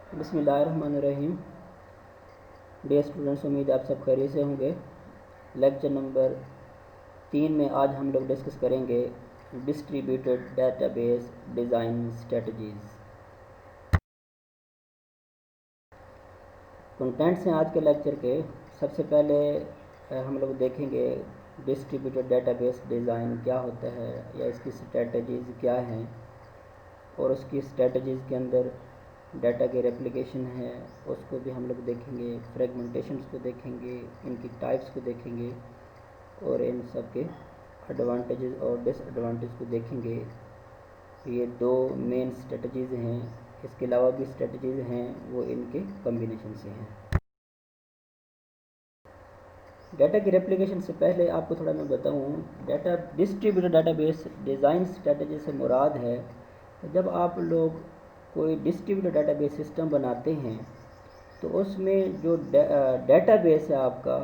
بسم اللہ الرحمن الرحیم. ڈیئر اسٹوڈنٹس، امید آپ سب خیریت سے ہوں گے. لیکچر نمبر 3 میں آج ہم لوگ ڈسکس کریں گے distributed data base design strategies. Contends ہیں آج کے لیکچر کے. سب سے پہلے ہم لوگ دیکھیں گے ڈسٹریبیوٹیڈ ڈیٹا بیس ڈیزائن کیا ہوتا ہے یا اس کی اسٹریٹجیز کیا ہیں، اور اس کی اسٹریٹجیز کے اندر ڈیٹا کی ریپلیکیشن ہے اس کو بھی ہم لوگ دیکھیں گے، فریگمنٹیشنس کو دیکھیں گے، ان کی ٹائپس کو دیکھیں گے، اور ان سب کے ایڈوانٹیجز اور ڈس ایڈوانٹیج کو دیکھیں گے. یہ دو مین اسٹریٹجیز ہیں. اس کے علاوہ بھی اسٹریٹجیز ہیں، وہ ان کے کمبینیشن سے ہیں. ڈیٹا کی ریپلیکیشن سے پہلے آپ کو تھوڑا میں بتاؤں، distributed data base design strategy سے مراد ہے کہ جب آپ لوگ کوئی ڈسٹریبیوٹیڈ ڈیٹا بیس سسٹم بناتے ہیں تو اس میں جو ڈیٹا بیس ہے آپ کا،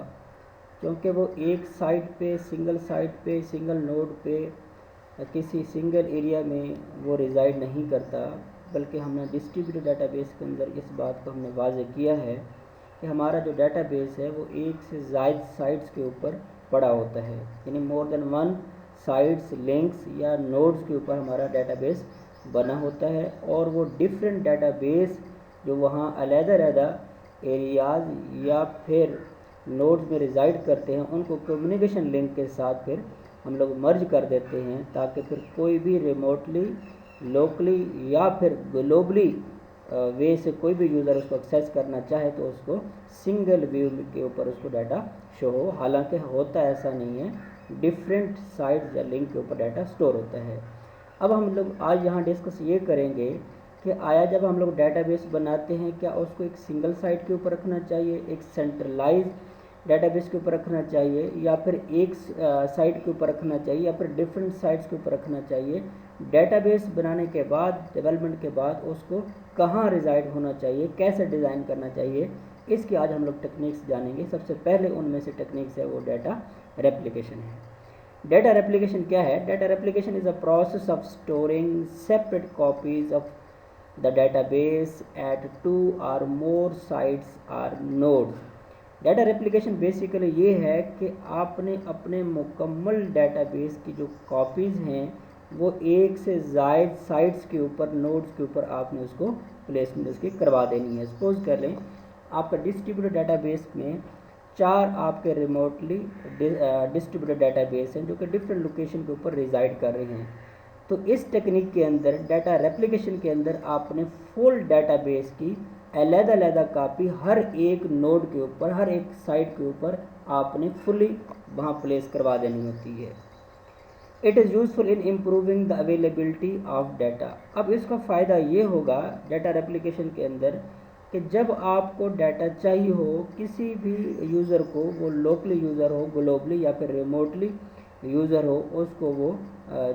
کیونکہ وہ ایک سائٹ پہ سنگل نوڈ پہ کسی سنگل ایریا میں وہ ریزائڈ نہیں کرتا، بلکہ ہم نے ڈسٹریبیوٹیڈ ڈیٹا بیس کے اندر اس بات کو ہم نے واضح کیا ہے کہ ہمارا جو ڈیٹا بیس ہے وہ ایک سے زائد سائٹس کے اوپر پڑا ہوتا ہے، یعنی مور دین ون سائٹس، لنکس یا نوڈز کے اوپر ہمارا ڈیٹا بیس بنا ہوتا ہے. اور وہ ڈفرینٹ ڈیٹا بیس جو وہاں علیحدہ ایریاز یا پھر نوڈز میں ریزائڈ کرتے ہیں، ان کو کمیونیکیشن لنک کے ساتھ پھر ہم لوگ مرج کر دیتے ہیں، تاکہ پھر کوئی بھی ریموٹلی، لوکلی یا پھر گلوبلی وے سے کوئی بھی یوزر اس کو ایکسیس کرنا چاہے تو اس کو سنگل ویو کے اوپر اس کو ڈیٹا شو ہو. حالانکہ ہوتا ایسا نہیں ہے، ڈفرینٹ سائٹس یا لنک کے اوپر ڈیٹا سٹور ہوتا ہے. اب ہم لوگ آج یہاں ڈسکس یہ کریں گے کہ آیا جب ہم لوگ ڈیٹا بیس بناتے ہیں کیا اس کو ایک سنگل سائٹ کے اوپر رکھنا چاہیے، ایک سینٹرلائز ڈیٹا بیس کے اوپر رکھنا چاہیے، یا پھر ایک سائٹ کے اوپر رکھنا چاہیے، یا پھر ڈفرینٹ سائٹس کے اوپر رکھنا چاہیے. ڈیٹا بیس بنانے کے بعد، ڈیولپمنٹ کے بعد اس کو کہاں ریزائڈ ہونا چاہیے، کیسے ڈیزائن کرنا چاہیے، اس کی آج ہم لوگ ٹیکنیکس جانیں گے. سب سے پہلے ان میں سے ٹیکنیکس ہے وہ ڈیٹا ریپلیکیشن ہے. ڈیٹا ریپلیکیشن کیا ہے؟ Data replication is a process of storing separate copies of the database at 2 or more sites or nodes. Data replication basically یہ ہے کہ آپ نے اپنے مکمل ڈیٹا بیس کی جو کاپیز ہیں وہ ایک سے زائد سائٹس کے اوپر، نوڈز کے اوپر آپ نے اس کو پلیسمنٹ اس کی کروا دینی ہے. سپوز کر لیں آپ کا ڈسٹریبیوٹیڈ ڈیٹا بیس میں 4 آپ کے ریموٹلی ڈسٹریبیوٹیڈ ڈیٹا بیس ہیں جو کہ ڈفرینٹ لوکیشن کے اوپر ریزائڈ کر رہے ہیں. تو اس ٹیکنیک کے اندر، ڈیٹا ریپلیکیشن کے اندر، آپ نے فل ڈیٹا بیس کی علیحدہ کاپی ہر ایک نوڈ کے اوپر، ہر ایک سائٹ کے اوپر آپ نے فلی وہاں پلیس کروا دینی ہوتی ہے. It is useful in improving the availability of data. اب اس کا فائدہ یہ ہوگا ڈیٹا ریپلیکیشن کے اندر کہ جب آپ کو ڈیٹا چاہیے ہو کسی بھی یوزر کو، وہ لوکلی یوزر ہو، گلوبلی یا پھر ریموٹلی یوزر ہو، اس کو وہ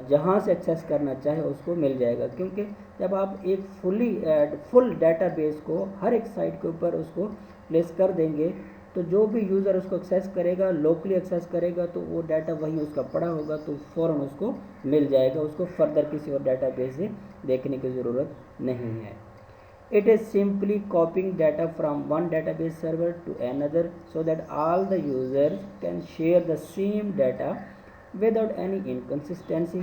جہاں سے ایکسیس کرنا چاہے اس کو مل جائے گا. کیونکہ جب آپ ایک فل ڈیٹا بیس کو ہر ایک سائٹ کے اوپر اس کو پلیس کر دیں گے تو جو بھی یوزر اس کو ایکسیس کرے گا، لوکلی ایکسیس کرے گا، تو وہ ڈیٹا وہیں اس کا پڑا ہوگا تو فوراً اس کو مل جائے گا، اس کو فردر کسی اور ڈیٹا بیس سے دیکھنے کی ضرورت نہیں ہے. It is simply copying data from one database server to another so that all the users can share the same data without any inconsistency.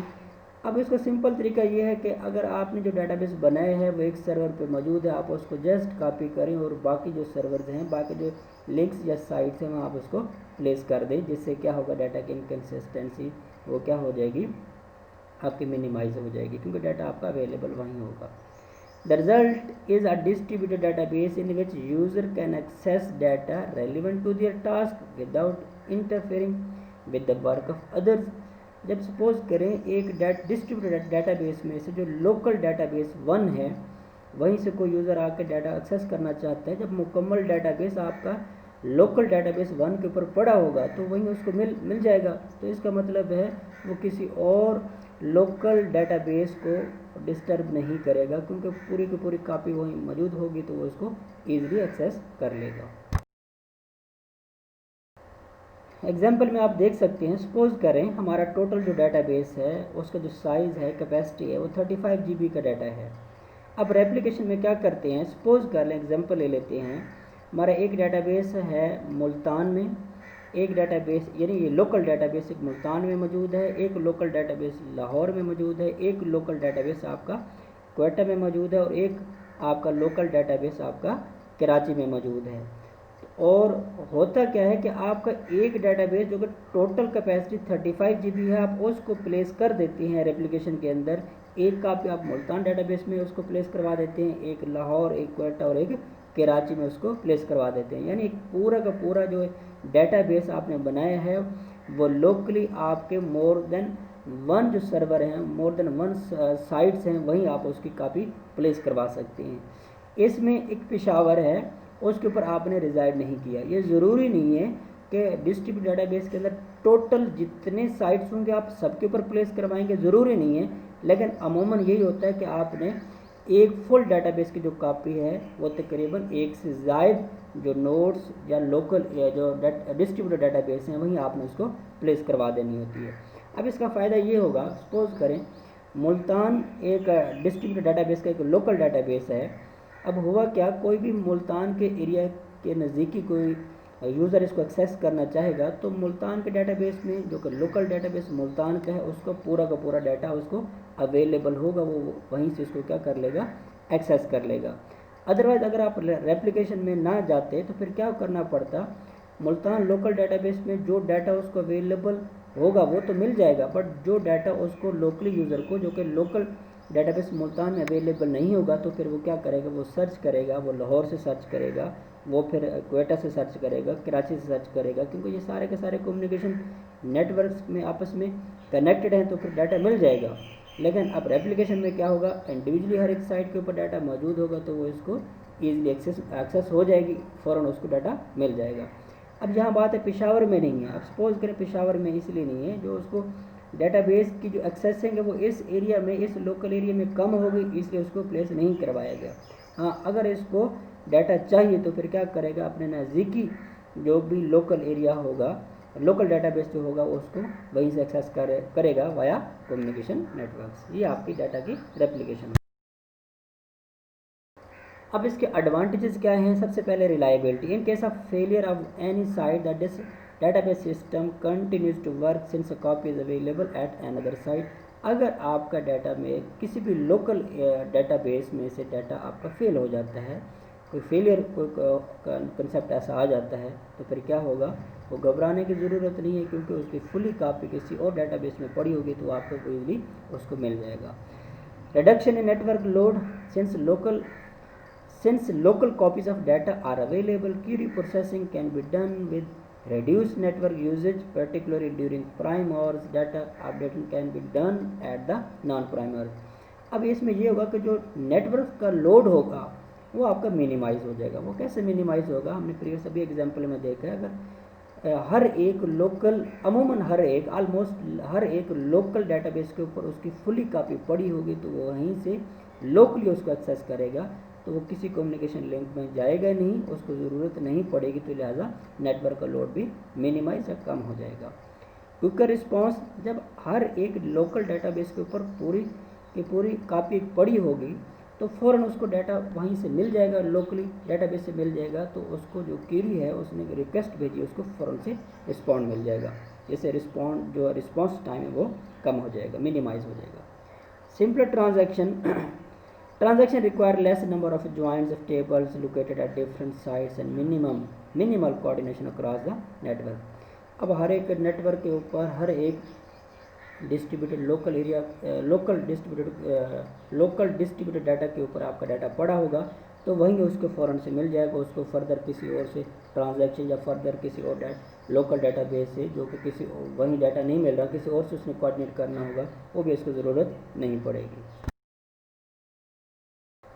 اب اس کا سمپل طریقہ یہ ہے کہ اگر آپ نے جو ڈیٹا بیس بنائے ہیں وہ ایک سرور پہ موجود ہے، آپ اس کو جسٹ کاپی کریں اور باقی جو سرورز ہیں، باقی جو لنکس یا سائٹس ہیں وہاں آپ اس کو پلیس کر دیں، جس سے کیا ہوگا، ڈیٹا کی انکنسسٹنسی وہ کیا ہو جائے گی، آپ کی منیمائز ہو جائے گی، کیونکہ ڈیٹا آپ کا اویلیبل وہیں ہوگا. The result is a distributed database in which user can access data relevant to their task without interfering with the work of others. جب سپوز کریں ایک ڈسٹریبیوٹیڈ ڈیٹا بیس میں سے جو لوکل ڈیٹا بیس 1 ہے، وہیں سے کوئی یوزر آ کے ڈیٹا ایکسیس کرنا چاہتا ہے، جب مکمل ڈیٹا بیس آپ کا لوکل ڈیٹا بیس 1 کے اوپر پڑا ہوگا تو وہیں اس کو مل جائے گا. تو اس کا مطلب ہے وہ کسی اور لوکل ڈیٹا بیس کو ڈسٹرب نہیں کرے گا، کیونکہ پوری کی پوری کاپی وہیں موجود ہوگی تو وہ اس کو ایزیلی ایکسیس کر لے گا. ایگزامپل میں آپ دیکھ سکتے ہیں، سپوز کریں ہمارا ٹوٹل جو ڈیٹا بیس ہے اس کا جو سائز ہے، کیپیسٹی ہے، وہ 35 GB کا ڈیٹا ہے. अब रेप्लिकेशन में क्या करते हैं, सपोज कर लें, एग्जांपल ले लेते हैं, हमारा एक डेटाबेस है मुल्तान में, एक डेटाबेस यानी ये लोकल डेटाबेस एक मुल्तान में मौजूद है, एक लोकल डेटाबेस लाहौर में मौजूद है, एक लोकल डेटाबेस आपका क्वेटा में मौजूद है, और एक आपका लोकल डेटाबेस आपका कराची में मौजूद है। और होता क्या है कि आपका एक डेटाबेस जो कि टोटल कैपेसिटी 35 GB है, आप उसको प्लेस कर देते हैं रेप्लिकेशन के अंदर। एक कापी आप मुल्तान डेटाबेस में उसको प्लेस करवा देते हैं, एक लाहौर, एक क्वेटा और एक कराची में उसको प्लेस करवा देते हैं। यानी पूरा का पूरा जो डेटाबेस आपने बनाया है वो लोकली आपके मोर देन वन जो सर्वर हैं, मोर देन वन साइट्स हैं, वहीं आप उसकी कापी प्लेस करवा सकते हैं। इसमें एक पेशावर है, उसके ऊपर आपने रिजाइड नहीं किया। ये ज़रूरी नहीं है कि डिस्ट्रीब्यूट डेटाबेस के अंदर टोटल जितने साइट्स होंगे आप सबके ऊपर प्लेस करवाएंगे, ज़रूरी नहीं है, लेकिन अमूमन यही होता है कि आपने एक फुल डेटाबेस की जो कॉपी है वो तकरीबन एक से ज़ायद जो नोड्स या लोकल या जो डिस्ट्रीब्यूटेड डेटाबेस हैं वहीं आपने उसको प्लेस करवा देनी होती है। अब इसका फ़ायदा ये होगा, सपोज करें मुल्तान एक डिस्ट्रीब्यूटेड डेटाबेस का एक लोकल डेटाबेस है। अब हुआ क्या, कोई भी मुल्तान के एरिया के नज़दीकी कोई यूज़र इसको एक्सेस करना चाहेगा तो मुल्तान के डेटाबेस में जो कि लोकल डेटाबेस मुल्तान का है उसको पूरा का पूरा डाटा उसको अवेलेबल होगा, वो वहीं से इसको क्या कर लेगा, एक्सेस कर लेगा। अदरवाइज़ अगर आप रेप्लिकेशन में ना जाते तो फिर क्या करना पड़ता, मुल्तान लोकल डेटाबेस में जो डाटा उसको अवेलेबल होगा वो तो मिल जाएगा, बट जो डाटा उसको लोकली यूज़र को जो कि लोकल डेटाबेस मुल्तान में अवेलेबल नहीं होगा तो फिर वो क्या करेगा, वो सर्च करेगा, वो लाहौर से सर्च करेगा, वो फिर क्वेटा से सर्च करेगा, कराची से सर्च करेगा, क्योंकि ये सारे के सारे कम्युनिकेशन नेटवर्क्स में आपस में कनेक्टेड हैं, तो फिर डाटा मिल जाएगा। लेकिन अब रेप्लिकेशन में क्या होगा, इंडिविजुअली हर एक साइट के ऊपर डाटा मौजूद होगा तो वो इसको ईजिली एक्सेस हो जाएगी, फ़ौरन उसको डाटा मिल जाएगा। अब यहाँ बात है पेशावर में नहीं है। अब सपोज करें पेशावर में इसलिए नहीं है, जो उसको डेटाबेस की जो एक्सेसिंग है वो इस एरिया में, इस लोकल एरिया में कम हो गई, इसलिए उसको प्लेस नहीं करवाया गया। हाँ, अगर इसको डाटा चाहिए तो फिर क्या करेगा, अपने नज़दीकी जो भी लोकल एरिया होगा, लोकल डेटाबेस जो होगा उसको वहीं से एक्सेस करेगा वाया कम्युनिकेशन नेटवर्क्स। ये आपकी डाटा की रेप्लिकेशन। अब इसके एडवांटेजेस क्या हैं, सबसे पहले reliability. In case of failure of any site that this database system continues to work since a copy is available at another site। अगर आपका डाटा में किसी भी लोकल डेटाबेस में से डाटा आपका फेल हो जाता है, कोई फेलियर कोई कंसेप्ट ऐसा आ जाता है, तो फिर क्या होगा, वो घबराने की ज़रूरत नहीं है, क्योंकि उसकी फुली कॉपी किसी और डेटाबेस में पड़ी होगी तो आपको ईजिली उसको मिल जाएगा। Reduction in network load, since local copies of data are available, query processing can be done with reduced network usage, particularly during prime hours। data updating can be done at the non prime hours। अब इसमें ये होगा कि जो network का load होगा वो आपका मिनिमाइज़ हो जाएगा। वो कैसे मिनिमाइज़ होगा, हमने प्रीवियस अभी एग्जांपल में देखा है, अगर हर एक लोकल अमूमन ऑलमोस्ट हर एक लोकल डेटाबेस के ऊपर उसकी फुली कॉपी पड़ी होगी तो वो वहीं से लोकली उसको एक्सेस करेगा, तो वो किसी कम्युनिकेशन लिंक में जाएगा नहीं, उसको ज़रूरत नहीं पड़ेगी, तो लिहाजा नेटवर्क का लोड भी मिनिमाइज या कम हो जाएगा। क्विकर रिस्पांस, जब हर एक लोकल डेटाबेस के ऊपर पूरी की पूरी कॉपी पड़ी होगी तो फ़ौरन उसको डाटा वहीं से मिल जाएगा, लोकली डेटाबेस से मिल जाएगा, तो उसको जो क्वेरी है उसने रिक्वेस्ट भेजी उसको फ़ौरन से रिस्पॉन्ड मिल जाएगा। जैसे रिस्पॉन्स टाइम है वो कम हो जाएगा, मिनिमाइज हो जाएगा। Simple transaction require less number of joins of tables located at different sites and minimal coordination across the network। अब हर एक नेटवर्क के ऊपर हर एक डिस्ट्रीब्यूटेड लोकल डिस्ट्रीब्यूटेड डाटा के ऊपर आपका डाटा पड़ा होगा तो वहीं उसको फ़ौरन से मिल जाएगा। उसको फर्दर किसी और से ट्रांजैक्शन या फर्दर किसी और लोकल डाटाबेस से जो कि किसी वहीं डाटा नहीं मिल रहा, किसी और से उसने कोऑर्डिनेट करना होगा, वो भी इसको ज़रूरत नहीं पड़ेगी।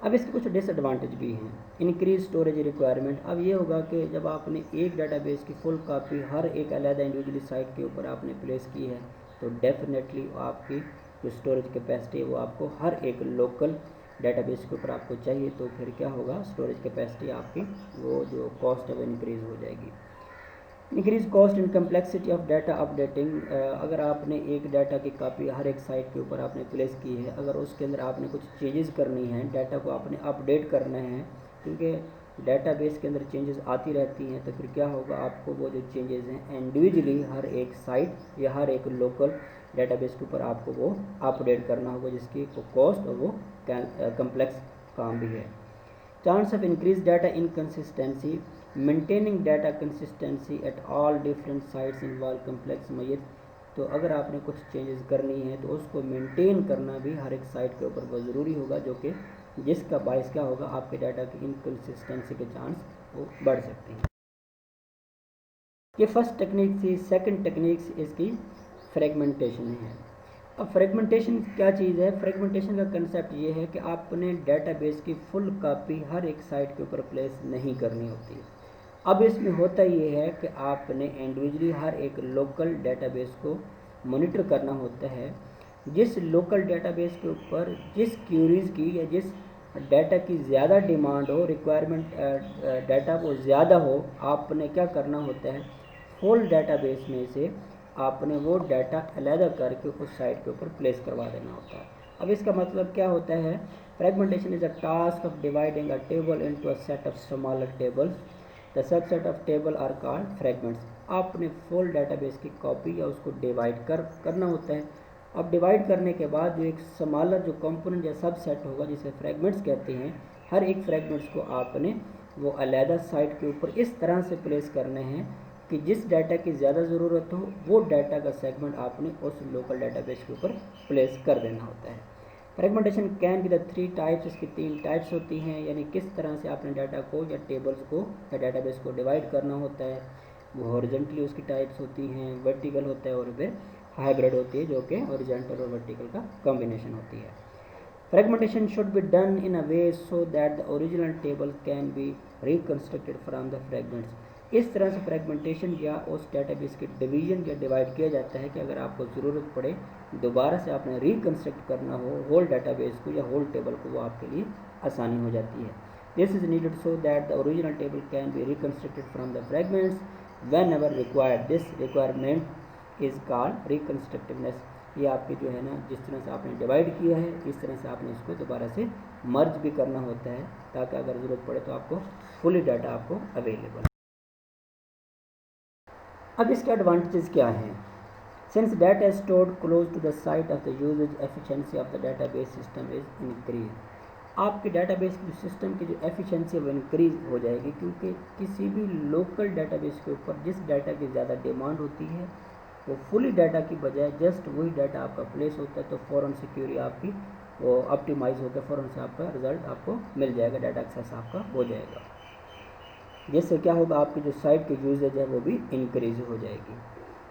अब इसके कुछ डिसएडवांटेज भी हैं। इंक्रीज स्टोरेज रिक्वायरमेंट, अब ये होगा कि जब आपने एक डाटाबेस की फुल कॉपी हर एक अलग इंडिविजुअली साइट के ऊपर आपने प्लेस की है तो डेफिनेटली आपकी जो स्टोरेज कैपेसिटी है वो आपको हर एक लोकल डेटाबेस के ऊपर आपको चाहिए, तो फिर क्या होगा, स्टोरेज कैपेसिटी आपकी वो जो कॉस्ट है वो इंक्रीज़ हो जाएगी। Increase cost and complexity of data updating. अगर आपने एक डाटा की कॉपी हर एक साइट के ऊपर आपने प्लेस की है, अगर उसके अंदर आपने कुछ चेंजेस करनी है, डाटा को आपने अपडेट करना है, क्योंकि डाटाबेस के अंदर चेंजेस आती रहती हैं, तो फिर क्या होगा, आपको वो जो चेंजेस हैं इंडिविजुअली हर एक साइट या हर एक लोकल डाटाबेस के ऊपर आपको वो अपडेट करना होगा, जिसकी कॉस्ट और वो कम्प्लेक्स काम भी है। Chance of increased data inconsistency. Maintaining data consistency at all different sites involve complex math. तो अगर आपने कुछ चेंजेस करनी है तो उसको मेंटेन करना भी हर एक साइट के ऊपर बहुत ज़रूरी होगा, जो कि जिसका बायस क्या होगा, आपके डाटा की इनकन्सिस्टेंसी के चांस वो बढ़ सकते हैं। ये फर्स्ट टेक्निक थी। सेकंड टेक्निक इसकी फ्रेगमेंटेशन है। अब फ्रेगमेंटेशन क्या चीज़ है? फ्रेगमेंटेशन का कंसेप्ट ये है कि आपने डाटाबेस की फुल कॉपी हर एक साइट के ऊपर प्लेस नहीं करनी होती। अब इसमें होता ये है कि आपने इंडिविजुअली हर एक लोकल डाटाबेस को मॉनिटर करना होता है। जिस लोकल डाटाबेस के ऊपर जिस क्यूरीज़ की या जिस डाटा की ज़्यादा डिमांड हो, रिक्वायरमेंट डाटा वो ज़्यादा हो, आपने क्या करना होता है, होल डाटाबेस में से आपने वो डाटा अलहदा करके उस साइट के ऊपर प्लेस करवा देना होता है। अब इसका मतलब क्या होता है? Fragmentation is a task of dividing a table into a set of smaller tables. The subset of table are called fragments. आपने फुल डाटाबेस की कॉपी या उसको डिवाइड करना होता है। अब डिवाइड करने के बाद जो एक स्मॉलर जो कंपोनेंट या सबसेट होगा, जिसे फ्रेगमेंट्स कहते हैं, हर एक फ्रेगमेंट्स को आपने वो अलहदा साइट के ऊपर इस तरह से प्लेस करने हैं कि जिस डाटा की ज़्यादा ज़रूरत हो वो डाटा का सेगमेंट आपने उस लोकल डाटाबेस के ऊपर प्लेस कर देना होता है। Fragmentation can be the 3 types. इसकी 3 टाइप्स होती हैं, यानी किस तरह से आपने डाटा को या टेबल्स को या डाटाबेस को डिवाइड करना होता है। वो हॉरिजॉन्टली उसकी टाइप्स होती हैं, वर्टिकल होता है, और फिर हाइब्रिड होती है, जो कि हॉरिजॉन्टल और वर्टिकल का कॉम्बिनेशन होती है। Fragmentation should be done in a way so that the original table can be reconstructed from the fragments. इस तरह से फ्रेगमेंटेशन या उस डेटाबेस के डिवीजन या डिवाइड किया जाता है कि अगर आपको ज़रूरत पड़े दोबारा से आपने रिकन्स्ट्रक्ट करना हो होल डाटाबेस को या होल टेबल को, वो आपके लिए आसानी हो जाती है। This is needed so that the original table can be reconstructed from the fragments whenever required. This requirement is called reconstructiveness. ये आपके जो है ना, जिस तरह से आपने डिवाइड किया है, इस तरह से आपने इसको दोबारा से मर्ज भी करना होता है, ताकि अगर ज़रूरत पड़े तो आपको फुली डाटा आपको अवेलेबल। अब इसके एडवांटेजेस क्या हैं? Since data is stored close to the site of the uses, efficiency of the database system is increase. आपके डाटाबेस की सिस्टम की जो एफिशिएंसी है वो इंक्रीज हो जाएगी, क्योंकि किसी भी लोकल डाटाबेस के ऊपर जिस डाटा की ज़्यादा डिमांड होती है वो फुली डाटा की बजाय जस्ट वही डाटा आपका प्लेस होता है, तो फ़ौरन से क्यूरी आपकी वो ऑप्टिमाइज़ होकर फ़ौरन से आपका रिज़ल्ट आपको मिल जाएगा, डाटा एक्सेस आपका हो जाएगा, जिससे क्या होगा, आपकी जो साइट की यूजेज है वो भी इंक्रीज हो जाएगी।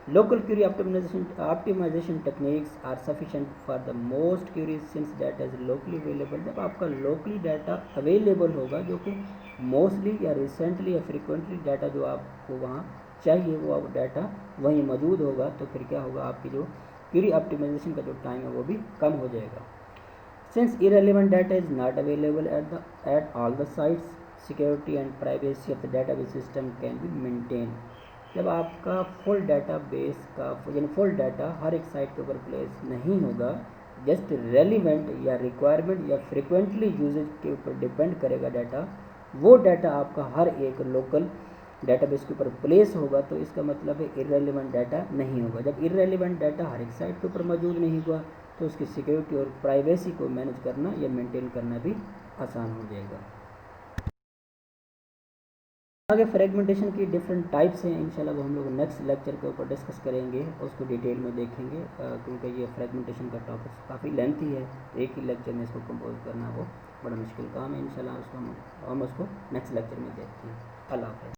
Local query optimization techniques are sufficient for the most queries since data is locally available. जब आपका लोकली डाटा अवेलेबल होगा, जो कि मोस्टली या रिसेंटली या फ्रिक्वेंटली डाटा जो आपको वहाँ चाहिए वो आप डाटा वहीं मौजूद होगा, तो फिर क्या होगा, आपकी जो क्यूरी ऑप्टिमाइजेशन का जो टाइम है वो भी कम हो जाएगा। Since irrelevant data is not available at all the sites, security and privacy of the database system can be maintain. जब आपका फुल डाटा बेस का यानी फुल डाटा हर एक साइट के ऊपर प्लेस नहीं होगा, जस्ट रेलिवेंट या रिक्वायरमेंट या फ्रिक्वेंटली यूजेज के ऊपर डिपेंड करेगा डाटा, वो डाटा आपका हर एक लोकल डाटाबेस के ऊपर प्लेस होगा, तो इसका मतलब है इररेलेवेंट डाटा नहीं होगा। जब इररेलेवेंट डाटा हर एक साइट के ऊपर मौजूद नहीं हुआ, तो उसकी सिक्योरिटी और प्राइवेसी को मैनेज करना या मेंटेन करना भी आसान हो जाएगा। आगे फ्रेगमेंटेशन की डिफरेंट टाइप्स हैं, इंशाल्लाह वो हम लोग नेक्स्ट लेक्चर के ऊपर डिस्कस करेंगे, उसको डिटेल में देखेंगे, क्योंकि ये फ्रेगमेंटेशन का टॉपिक काफ़ी लेंथी है, एक ही लेक्चर में इसको कंपोज करना वो बड़ा मुश्किल काम है। इंशाल्लाह उसको हम उसको नेक्स्ट लेक्चर में देखते हैं। अल्लाह हाफ़िज़।